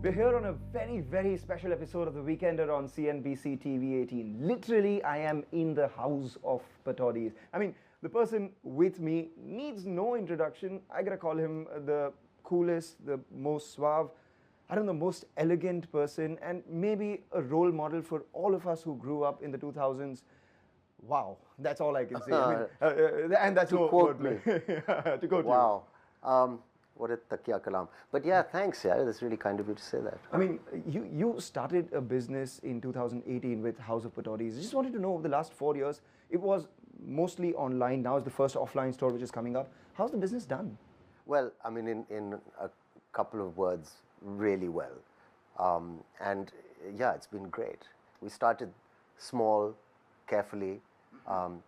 We're here on a very, very special episode of The Weekender on CNBC-TV18. Literally, I am in the house of Pataudis. I mean, the person with me needs no introduction. I gotta call him the coolest, the most suave, I don't know, most elegant person, and maybe a role model for all of us who grew up in the 2000s. Wow, that's all I can say. And that's to quote me. To quote you. Wow. What a takya kalam. But yeah, thanks. Yeah, that's really kind of you to say that. I mean, you started a business in 2018 with House of Pataudis. I just wanted to know, over the last 4 years, it was mostly online. Now it's the first offline store which is coming up. How's the business done? Well, I mean, in a couple of words, really well. And yeah, it's been great. We started small, carefully.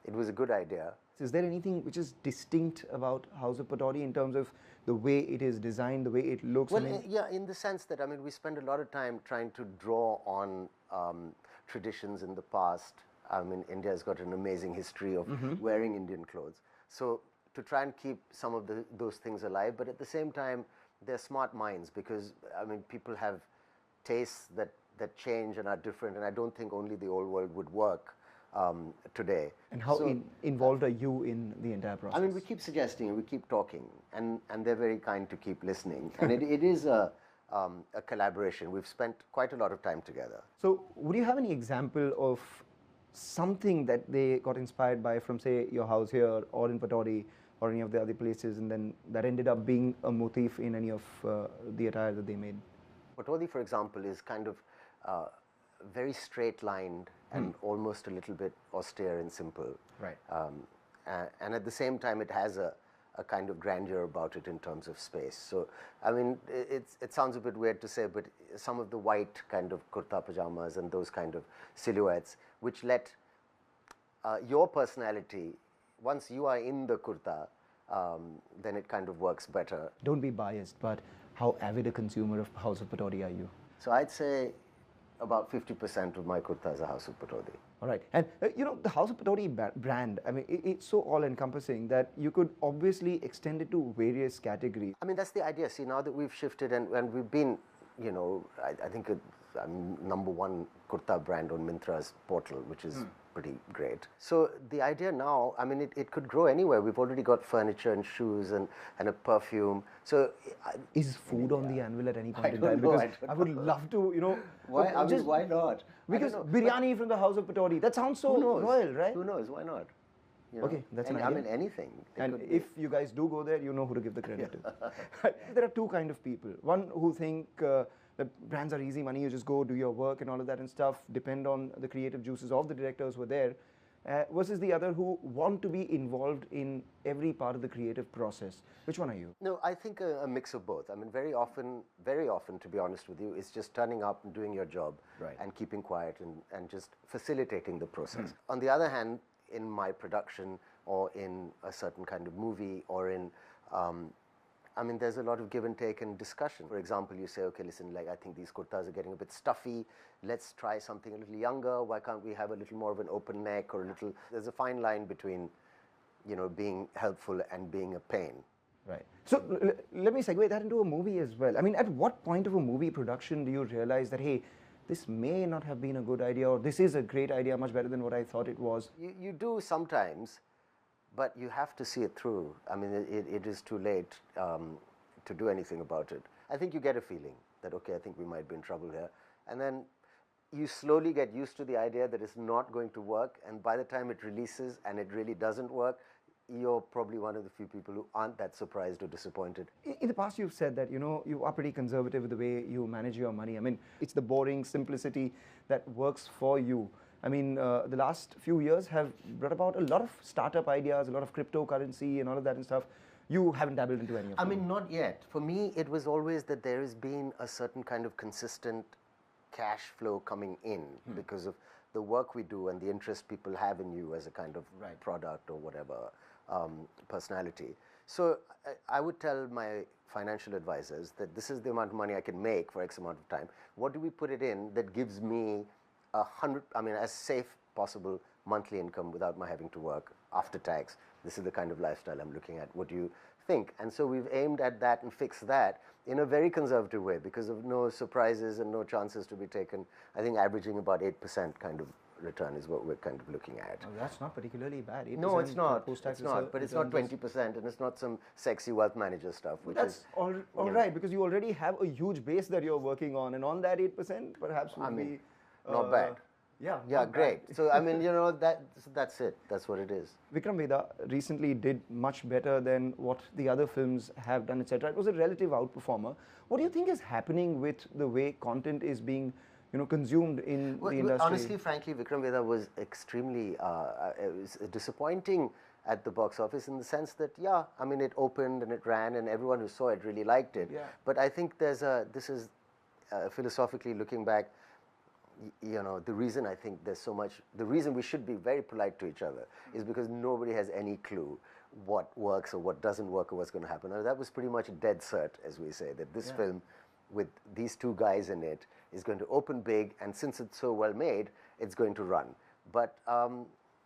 It was a good idea. Is there anything which is distinct about House of Pataudi in terms of the way it is designed, the way it looks? Well, yeah, in the sense that, I mean, we spend a lot of time trying to draw on traditions in the past. I mean, India has got an amazing history of wearing Indian clothes. So to try and keep some of those things alive, but at the same time, they're smart minds because, I mean, people have tastes that change and are different, and I don't think only the old world would work today. And how involved are you in the entire process? I mean, we keep suggesting, we keep talking, and they're very kind to keep listening. And it is a collaboration. We've spent quite a lot of time together. So would you have any example of something that they got inspired by from, say, your house here or in Pataudi or any of the other places, and then that ended up being a motif in any of the attire that they made? Pataudi, for example, is kind of very straight-lined and almost a little bit austere and simple. Right. And at the same time, it has a kind of grandeur about it in terms of space. So, I mean, it sounds a bit weird to say, but some of the white kind of kurta pajamas and those kind of silhouettes, which let your personality, once you are in the kurta, then it kind of works better. Don't be biased, but how avid a consumer of House of Pataudi are you? So I'd say about 50% of my kurtas are House of Pataudi. All right. And you know, the House of Pataudi brand, I mean, it's so all-encompassing that you could obviously extend it to various categories. I mean, that's the idea. See, now that we've shifted and we've been, you know, I think I'm #1 kurta brand on Myntra's portal, which is pretty great. So the idea now, I mean, it could grow anywhere. We've already got furniture and shoes and a perfume. So is food on the anvil at any point in I time? don't know, Because I would love to, you know. Why? I mean, why not? Because biryani from the House of Pataudi, that sounds so royal, right? Who knows? Why not? You know? Okay, that's an idea. I mean, anything. And if you guys do go there, you know who to give the credit to. There are two kind of people. One who think that brands are easy money, you just go do your work and all of that and stuff, depend on the creative juices of the directors who are there, versus the other who want to be involved in every part of the creative process. Which one are you? No, I think a mix of both. I mean, very often, to be honest with you, it's just turning up and doing your job and keeping quiet and just facilitating the process. On the other hand, in my production or in a certain kind of movie or in, I mean, there's a lot of give and take and discussion. For example, you say, okay, listen, like, I think these kurtas are getting a bit stuffy. Let's try something a little younger. Why can't we have a little more of an open neck or a little... There's a fine line between, you know, being helpful and being a pain. Right. So let me segue that into a movie as well. I mean, at what point of a movie production do you realize that, hey, this may not have been a good idea, or this is a great idea, much better than what I thought it was? You do sometimes, but you have to see it through. I mean, it is too late to do anything about it. I think you get a feeling that, okay, I think we might be in trouble here. And then you slowly get used to the idea that it's not going to work, and by the time it releases and it really doesn't work, you're probably one of the few people who aren't that surprised or disappointed. In the past, you've said that, you know, you are pretty conservative with the way you manage your money. I mean, it's the boring simplicity that works for you. I mean, the last few years have brought about a lot of startup ideas, a lot of cryptocurrency and all of that and stuff. You haven't dabbled into any of them. I mean, not yet. For me, it was always that there has been a certain kind of consistent cash flow coming in because of the work we do and the interest people have in you as a kind of product or whatever, personality. So I would tell my financial advisors that this is the amount of money I can make for X amount of time. What do we put it in that gives me as safe possible monthly income without my having to work after tax? This is the kind of lifestyle I'm looking at. What do you think. And so we've aimed at that and fixed that in a very conservative way because of no surprises and no chances to be taken. I think averaging about 8% kind of return is what we're kind of looking at. Oh, that's not particularly bad. No, it's not. It's not. But it's not 20%, and it's not some sexy wealth manager stuff. Which that's all right, because you already have a huge base that you're working on, and on that 8%, perhaps would be not bad. Yeah. Yeah, great. So I mean, that's it. That's what it is. Vikram Vedha recently did much better than what the other films have done, etc. It was a relative outperformer. What do you think is happening with the way content is being, consumed in the industry? Honestly, frankly, Vikram Vedha was extremely it was disappointing at the box office in the sense that, I mean, it opened and it ran and everyone who saw it really liked it. Yeah. But I think this is philosophically looking back, the reason I think there's so much, the reason we should be very polite to each other is because nobody has any clue what works or what doesn't work or what's going to happen. Now, that was pretty much a dead cert, as we say, that this film with these two guys in it is going to open big, and since it's so well made, it's going to run. But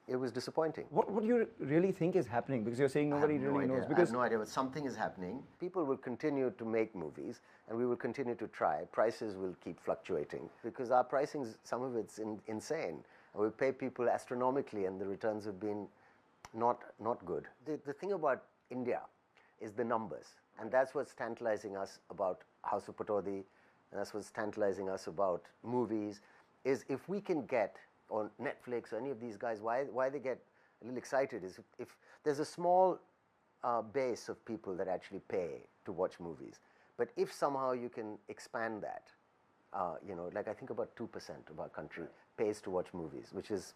it was disappointing. What do you really think is happening? Because you're saying nobody really knows. Because I have no idea, but something is happening. People will continue to make movies, and we will continue to try. Prices will keep fluctuating because our pricing, some of it's insane. And we pay people astronomically, and the returns have been not good. The thing about India is the numbers, and that's what's tantalizing us about House of Pataudi, and that's what's tantalizing us about movies, is if we can get on Netflix or any of these guys, why they get a little excited is if there's a small base of people that actually pay to watch movies. But if somehow you can expand that, like I think about 2% of our country pays to watch movies, which is,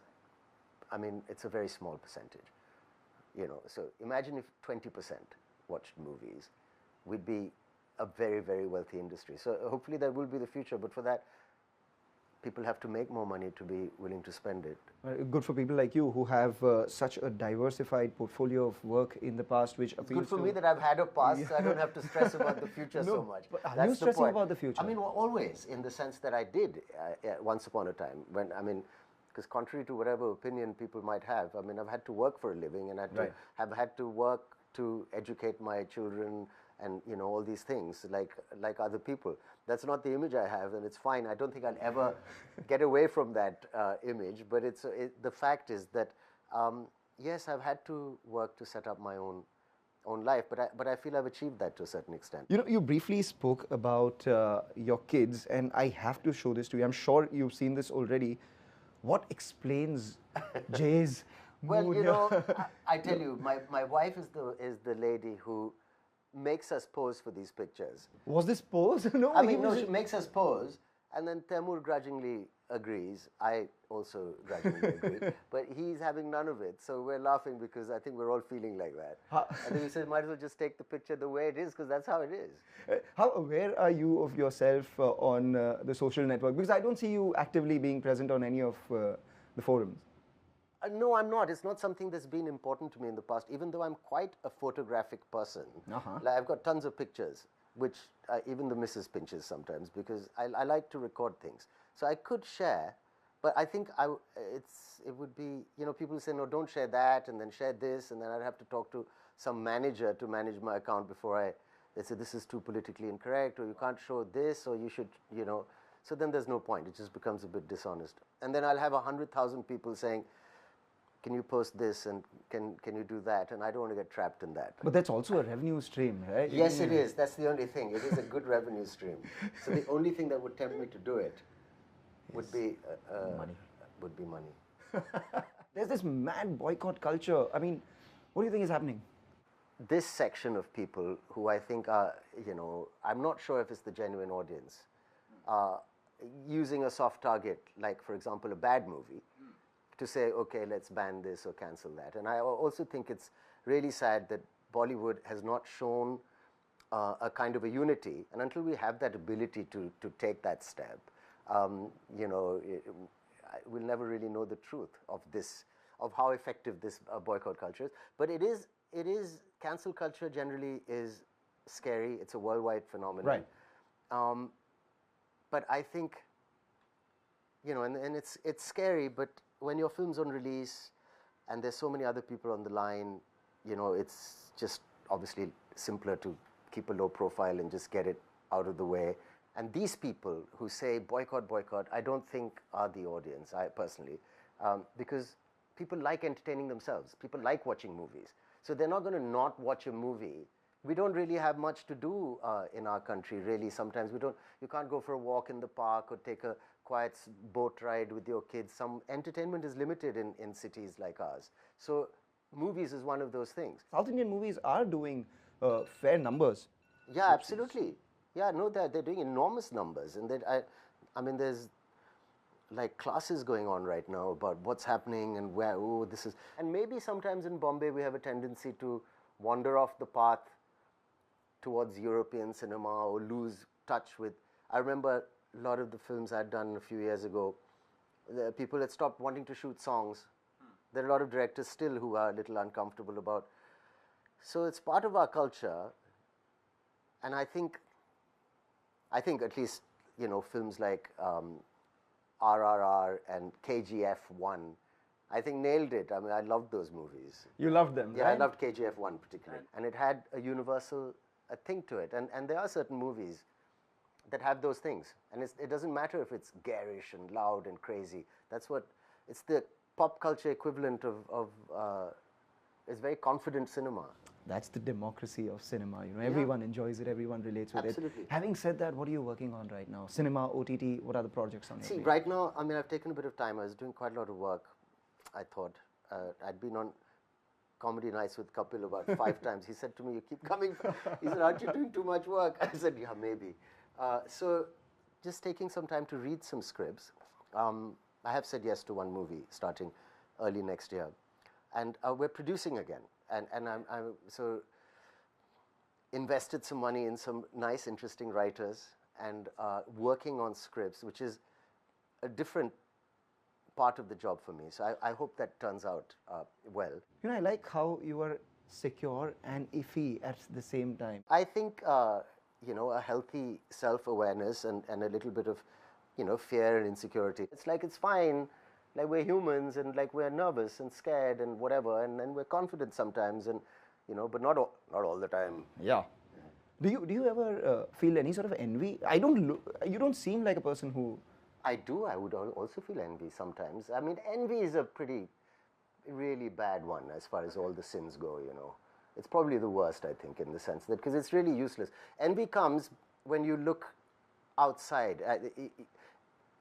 I mean, it's a very small percentage. So imagine if 20% watched movies, we'd be a very, very wealthy industry. So hopefully that will be the future, but for that, people have to make more money to be willing to spend it. Good for people like you who have such a diversified portfolio of work in the past, which appeals Good for me that I've had a past, so I don't have to stress about the future so much. But are you stressing about the future? I mean, always, in the sense that I did once upon a time. Because contrary to whatever opinion people might have, I mean, I've had to work for a living, and have had to work to educate my children, and all these things like other people. That's not the image I have, and it's fine. I don't think I'll ever get away from that image. But the fact is that yes, I've had to work to set up my own life, but I feel I've achieved that to a certain extent. You briefly spoke about your kids, and I have to show this to you. I'm sure you've seen this already. What explains Jay's mood? Well, I tell you, my wife is the lady who makes us pose for these pictures. Was this pose? No, she makes us pose, and then Taimur grudgingly agrees. I also grudgingly agree, but he's having none of it. So we're laughing because I think we're all feeling like that. And then we said, might as well just take the picture the way it is, because that's how it is. How aware are you of yourself on the social network? Because I don't see you actively being present on any of the forums. No, I'm not. It's not something that's been important to me in the past, even though I'm quite a photographic person. Like, I've got tons of pictures, which even the missus pinches sometimes, because I like to record things. So I could share, but I think it would be, people say, no, don't share that, and then share this, and then I'd have to talk to some manager to manage my account before they say, this is too politically incorrect, or you can't show this, or you should, So then there's no point. It just becomes a bit dishonest. And then I'll have 100,000 people saying, can you post this, and can you do that? And I don't want to get trapped in that. But that's also a revenue stream, right? Yes, it is. That's the only thing. It is a good revenue stream. So the only thing that would tempt me to do it would be money. There's this mad boycott culture. I mean, what do you think is happening? This section of people who I think are, I'm not sure if it's the genuine audience, using a soft target, like, for example, a bad movie, to say, okay, let's ban this or cancel that. And I also think it's really sad that Bollywood has not shown a kind of a unity. And until we have that ability to take that step, we'll never really know the truth of this, of how effective this boycott culture is. But it is, cancel culture generally is scary. It's a worldwide phenomenon. Right. But I think, and it's scary, but when your film's on release and there's so many other people on the line, it's just obviously simpler to keep a low profile and just get it out of the way. And these people who say boycott, boycott, I don't think are the audience, I personally, because people like entertaining themselves. People like watching movies. So they're not going to not watch a movie. We don't really have much to do in our country, really. Sometimes you can't go for a walk in the park or take a quiet boat ride with your kids. Some entertainment is limited in cities like ours. So movies is one of those things. South Indian movies are doing fair numbers. Yeah, absolutely. Yeah, no, they're doing enormous numbers. And I mean, there's like classes going on right now about what's happening and where, this is. And maybe sometimes in Bombay we have a tendency to wander off the path towards European cinema or lose touch with. I remember a lot of the films I'd done a few years ago, the people had stopped wanting to shoot songs. There are a lot of directors still who are a little uncomfortable about. So it's part of our culture, and I think at least, you know, films like RRR and KGF1, I think nailed it. I mean, I loved those movies. You loved them, yeah, right? I loved KGF1 particularly. And it had a universal thing to it. And there are certain movies that have those things. And it doesn't matter if it's garish and loud and crazy. It's the pop culture equivalent of it's very confident cinema. That's the democracy of cinema. You know, everyone enjoys it, everyone relates with Absolutely. it. Having said that, what are you working on right now? Cinema, OTT, what are the projects on your plate? Right now, I mean, I've taken a bit of time. I was doing quite a lot of work, I thought. I'd been on Comedy Nights with Kapil about 5 times. He said to me, you keep coming. He said, aren't you doing too much work? I said, yeah, maybe. So just taking some time to read some scripts. I have said yes to one movie starting early next year. And we're producing again. And I'm so invested some money in some nice, interesting writers and working on scripts, which is a different part of the job for me. So I hope that turns out well. You know, I like how you are secure and iffy at the same time. I think, you know, a healthy self-awareness and a little bit of, you know, fear and insecurity. It's like, it's fine. Like, we're humans, and like, we're nervous and scared and whatever, and then we're confident sometimes, and, you know, but not all the time. Yeah. Do you ever feel any sort of envy? You don't seem like a person who... I do. I would also feel envy sometimes. I mean, envy is a really bad one as far as all the sins go, you know. It's probably the worst, I think, in the sense that, because it's really useless. Envy comes when you look outside.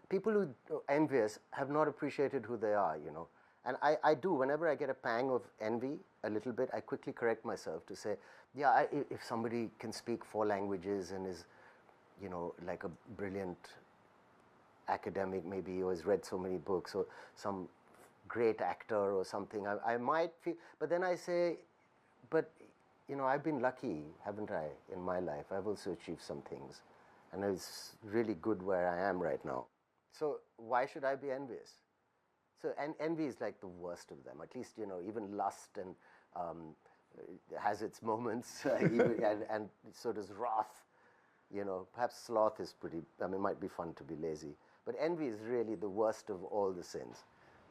People who are envious have not appreciated who they are, you know. And I do, whenever I get a pang of envy, a little bit, I quickly correct myself to say, yeah, if somebody can speak 4 languages and is, you know, like a brilliant academic maybe, or has read so many books, or some great actor or something, I might feel, but then I say, but, you know, I've been lucky, haven't I, in my life? I've also achieved some things. And it's really good where I am right now. So why should I be envious? So envy is like the worst of them. At least, you know, even lust and has its moments, and so does wrath. You know, perhaps sloth is might be fun to be lazy. But envy is really the worst of all the sins.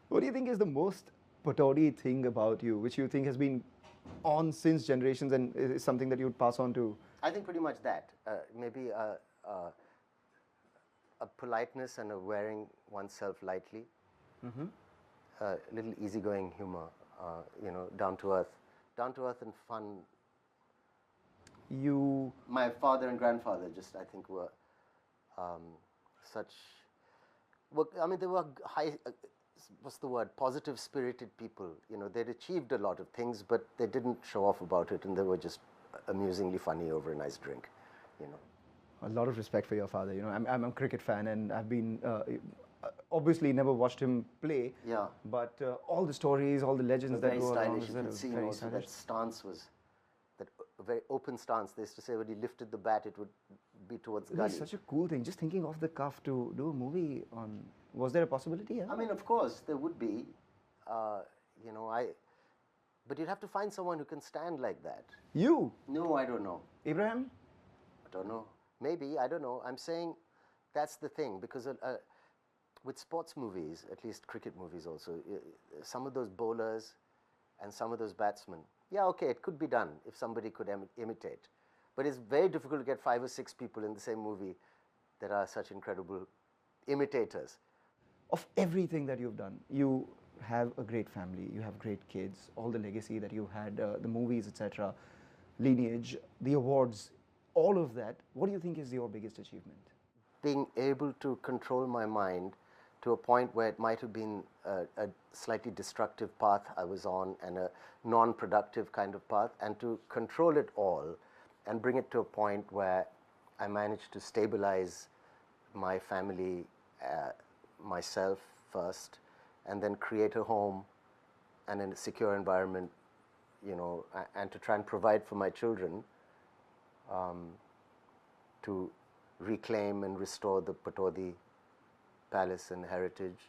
What do you think is the most Pataudi thing about you, which you think has been on since generations and is something that you would pass on to? I think pretty much that. Maybe a politeness and a wearing oneself lightly, a little easygoing humor, you know, down to earth and fun. My father and grandfather just, I think, were they were positive spirited people. You know, they'd achieved a lot of things, but they didn't show off about it, and they were just amusingly funny over a nice drink, you know. A lot of respect for your father. You know, I'm a cricket fan, and I've been obviously never watched him play. Yeah. But all the stories, all the legends that go along with it. You can see also that stance was that very open stance. They used to say when he lifted the bat, it would be towards gully. It's such a cool thing. Just thinking off the cuff to do a movie on. Was there a possibility? Yeah? I mean, of course there would be. You know, but you'd have to find someone who can stand like that. You? No, I don't know. Ibrahim? I don't know. Maybe, I don't know. I'm saying that's the thing, because with sports movies, at least cricket movies also, some of those bowlers and some of those batsmen, yeah, okay, it could be done if somebody could imitate. But it's very difficult to get 5 or 6 people in the same movie that are such incredible imitators. Of everything that you've done, you have a great family, you have great kids, all the legacy that you had, the movies, etc., lineage, the awards, all of that. What do you think is your biggest achievement? Being able to control my mind to a point where it might have been a slightly destructive path I was on and a non-productive kind of path, and to control it all and bring it to a point where I managed to stabilize my family, myself first, and then create a home and a secure environment, you know, and to try and provide for my children, to reclaim and restore the Pataudi palace and heritage.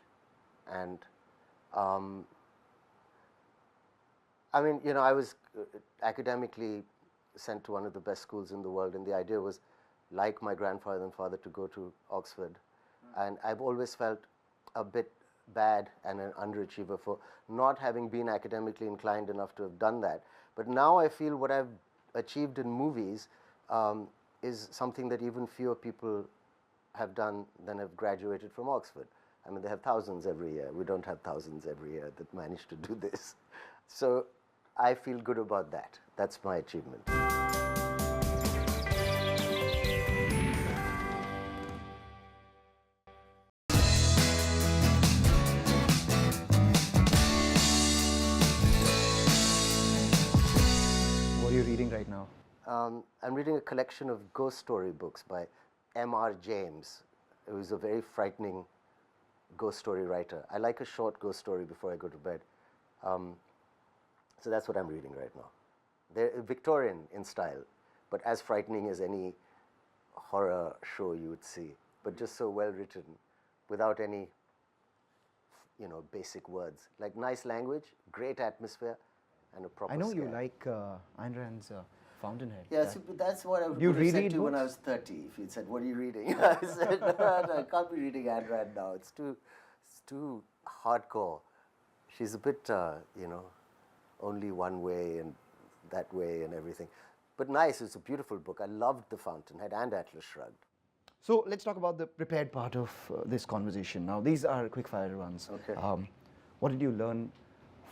And I mean, you know, I was academically sent to one of the best schools in the world, and the idea was, like my grandfather and father, to go to Oxford. And I've always felt a bit bad and an underachiever for not having been academically inclined enough to have done that. But now I feel what I've achieved in movies is something that even fewer people have done than have graduated from Oxford. I mean, they have thousands every year. We don't have thousands every year that manage to do this. So I feel good about that. That's my achievement. What are you reading right now? I'm reading a collection of ghost story books by M.R. James, who is a very frightening ghost story writer. I like a short ghost story before I go to bed. So that's what I'm reading right now. They're Victorian in style, but as frightening as any horror show you would see, but just so well written, without any, you know, basic words. Like nice language, great atmosphere, and a proper I know scare. you like Ayn Rand's Fountainhead. Yeah, so that's what I would You have said reread to you when I books? was 30. If you'd said, "What are you reading?" I said, no, "I can't be reading Ayn Rand now. It's too hardcore. She's a bit, you know, only one way and that way and everything." But nice. It's a beautiful book. I loved The Fountainhead and Atlas Shrugged. So let's talk about the prepared part of this conversation. Now, these are quick-fire ones. Okay. What did you learn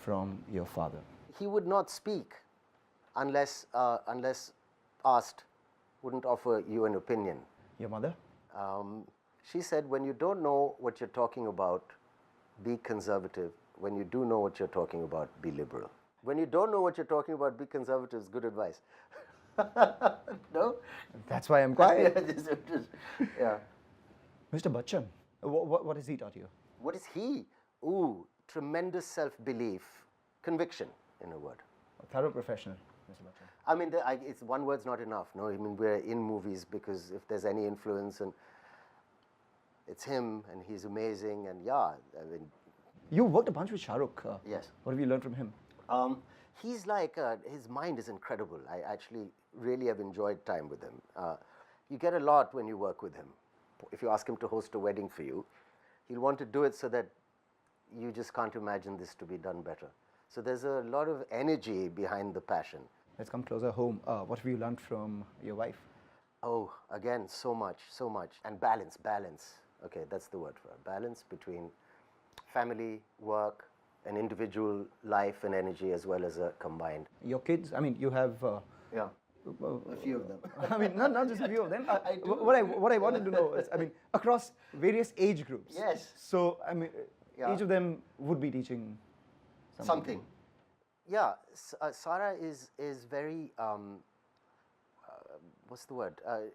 from your father? He would not speak unless asked. Wouldn't offer you an opinion. Your mother? She said, when you don't know what you're talking about, be conservative. When you do know what you're talking about, be liberal. When you don't know what you're talking about, be conservative is good advice. No? That's why I'm quiet. Yeah. Mr. Bachchan, what has he taught you? What is he? Ooh, tremendous self-belief, conviction, in a word. A thorough professional, Mr. Bachchan. I mean, it's one word's not enough. No, I mean, we're in movies because if there's any influence, and it's him, and he's amazing, and yeah, I mean. You worked a bunch with Shah Rukh. Yes. What have you learned from him? He's like, his mind is incredible. I actually really have enjoyed time with him. You get a lot when you work with him. If you ask him to host a wedding for you, he'll want to do it so that you just can't imagine this to be done better. So there's a lot of energy behind the passion. Let's come closer home. What have you learned from your wife? Oh, again, so much, so much. And balance. Okay, that's the word for it. Balance between family, work, an individual life and energy, as well as a combined. Your kids, I mean, you have... Yeah, a few of them. I mean, not just a few of them. I do. What I wanted to know is, I mean, across various age groups. Yes. So, I mean, Yeah. each of them would be teaching something. Yeah, Sarah is very, what's the word? I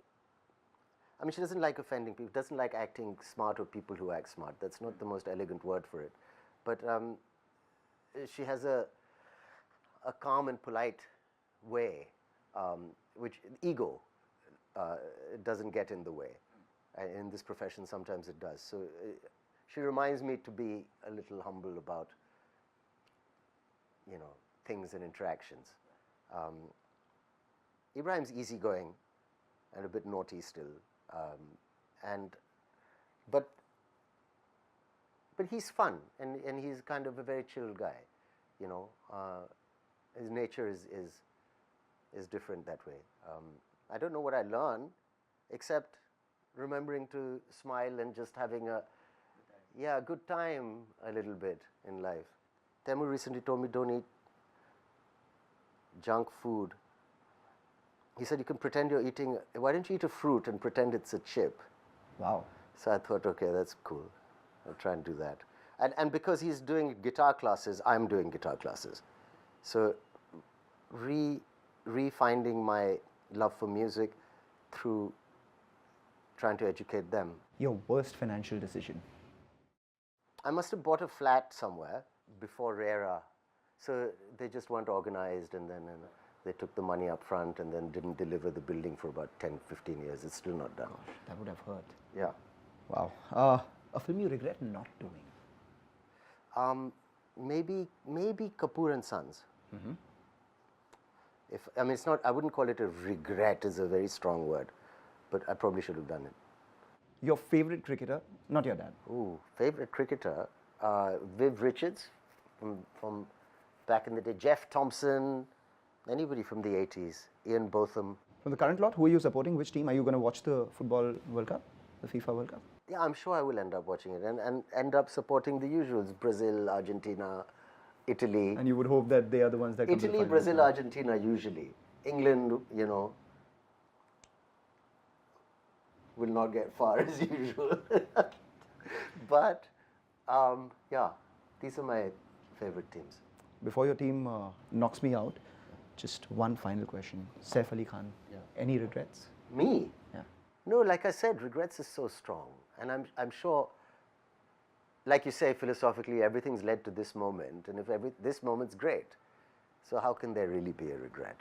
mean, she doesn't like offending people, doesn't like acting smart or people who act smart. That's not the most elegant word for it. But she has a calm and polite way, which ego doesn't get in the way. In this profession, sometimes it does. So she reminds me to be a little humble about, you know, things and interactions. Ibrahim's easygoing and a bit naughty still, but he's fun, and he's kind of a very chill guy, you know. his nature is different that way. I don't know what I learned, except remembering to smile and just having a good time a little bit in life. Temu recently told me don't eat junk food. He said you can pretend you're eating, why don't you eat a fruit and pretend it's a chip? Wow. So I thought, okay, that's cool. I'll try and do that. And because he's doing guitar classes, I'm doing guitar classes. So refinding my love for music through trying to educate them. Your worst financial decision? I must have bought a flat somewhere before RERA. So they just weren't organized, and then they took the money up front and then didn't deliver the building for about 10, 15 years. It's still not done. Gosh, that would have hurt. Yeah. Wow. A film you regret not doing? Maybe Kapoor and Sons. It's not, I wouldn't call it a regret, is a very strong word, but I probably should have done it. Your favorite cricketer, not your dad? Ooh, favorite cricketer, Viv Richards from back in the day, Jeff Thompson, anybody from the 80s, Ian Botham. From the current lot, who are you supporting? Which team? Are you going to watch the Football World Cup, the FIFA World Cup? Yeah, I'm sure I will end up watching it and end up supporting the usuals, Brazil, Argentina, Italy. And you would hope that they are the ones that come to the Italy, final. Brazil, Argentina usually. England, will not get far as usual. But, yeah, these are my favorite teams. Before your team knocks me out, just one final question. Saif Ali Khan, any regrets? Me? Yeah. No, like I said, regrets is so strong. And I'm sure, like you say, philosophically, everything's led to this moment. And if this moment's great, so how can there really be a regret?